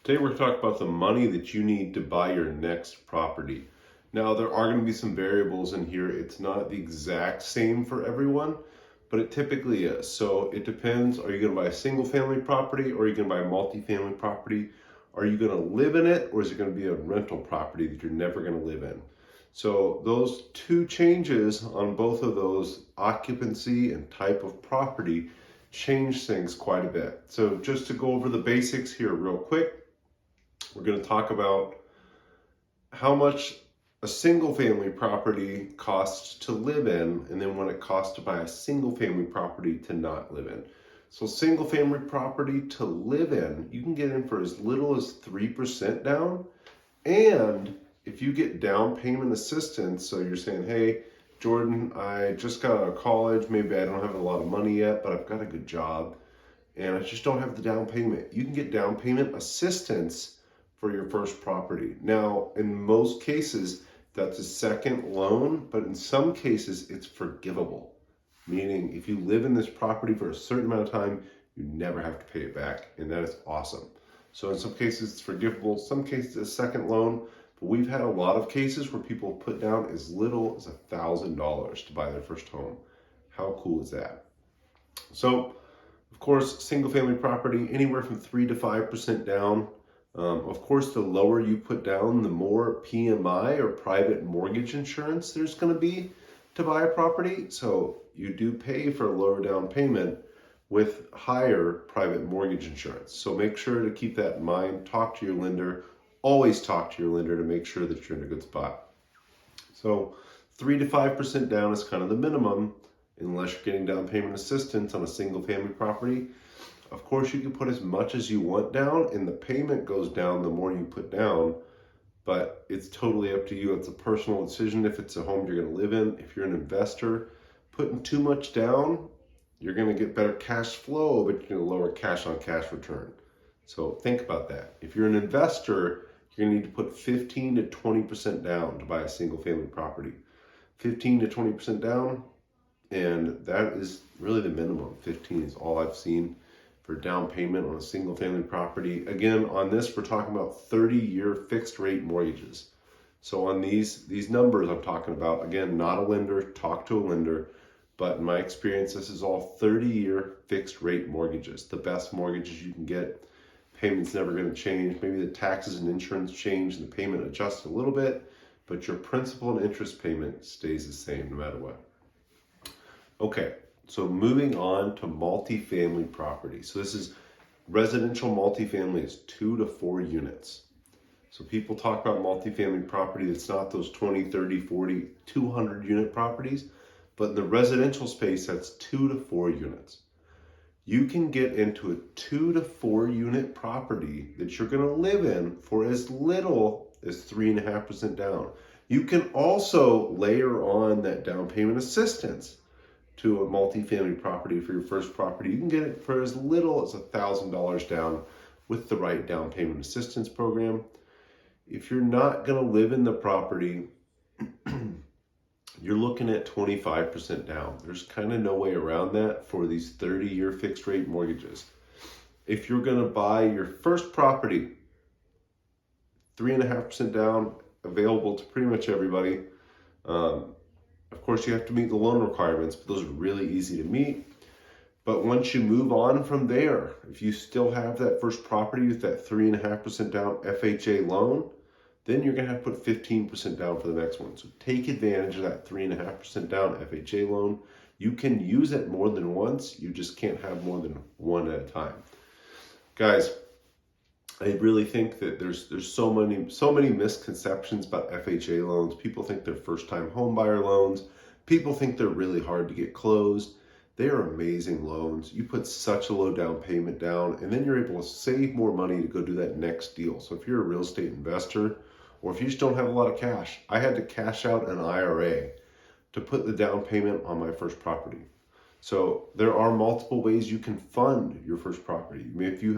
Today we're talking about the money that you need to buy your next property. Now there are going to be some variables in here. It's not the exact same for everyone, but it typically is. So it depends. Are you going to buy a single family property or are you going to buy a multifamily property? Are you going to live in it or is it going to be a rental property that you're never going to live in? So those two changes on both of those, occupancy and type of property, change things quite a bit. So just to go over the basics here real quick, we're going to talk about how much a single family property costs to live in, and then what it costs to buy a single family property to not live in. So single family property to live in, you can get in for as little as 3% down. And if you get down payment assistance, so you're saying, hey, Jordan, I just got out of college, maybe I don't have a lot of money yet, but I've got a good job, and I just don't have the down payment. You can get down payment assistance for your first property. Now, in most cases, that's a second loan, but in some cases, it's forgivable. Meaning, if you live in this property for a certain amount of time, you never have to pay it back, and that is awesome. So in some cases, it's forgivable. Some cases, it's a second loan, but we've had a lot of cases where people put down as little as $1,000 to buy their first home. How cool is that? So, of course, single family property, anywhere from 3 to 5% down. Of course, the lower you put down, the more PMI or private mortgage insurance there's going to be to buy a property. So you do pay for a lower down payment with higher private mortgage insurance. So make sure to keep that in mind. Talk to your lender. Always talk to your lender to make sure that you're in a good spot. So 3 to 5% down is kind of the minimum, unless you're getting down payment assistance on a single family property. Of course, you can put as much as you want down, and the payment goes down the more you put down, but it's totally up to you. It's a personal decision if it's a home you're going to live in. If you're an investor, putting too much down, you're going to get better cash flow, but you're going to lower cash on cash return. So think about that. If you're an investor, you're going to need to put 15 to 20% down to buy a single family property. 15 to 20% down, and that is really the minimum. 15 is all I've seen for down payment on a single family property. Again, on this, we're talking about 30-year fixed rate mortgages. So on these numbers I'm talking about, again, not a lender, talk to a lender, but in my experience, this is all 30-year fixed rate mortgages, the best mortgages you can get. Payment's never going to change. Maybe the taxes and insurance change and the payment adjusts a little bit, but your principal and interest payment stays the same no matter what. Okay, so moving on to multifamily property. So this is residential multifamily is 2 to 4 units. So people talk about multifamily property that's not those 20, 30, 40, 200 unit properties, but in the residential space, that's 2 to 4 units. You can get into a 2 to 4 unit property that you're going to live in for as little as 3.5% down. You can also layer on that down payment assistance to a multifamily property for your first property. You can get it for as little as $1,000 down with the right down payment assistance program. If you're not going to live in the property, you're looking at 25% down. There's kind of no way around that for these 30-year fixed rate mortgages. If you're going to buy your first property, 3.5% down, available to pretty much everybody. Of course, you have to meet the loan requirements, but those are really easy to meet. But once you move on from there, if you still have that first property with that 3.5% down FHA loan, then you're going to have to put 15% down for the next one. So take advantage of that 3.5% down FHA loan. You can use it more than once. You just can't have more than one at a time. Guys, I really think that there's so many misconceptions about FHA loans. People think they're first-time home buyer loans. People think they're really hard to get closed. They are amazing loans. You put such a low down payment down, and then you're able to save more money to go do that next deal. So if you're a real estate investor, or if you just don't have a lot of cash, I had to cash out an IRA to put the down payment on my first property. So there are multiple ways you can fund your first property. If you have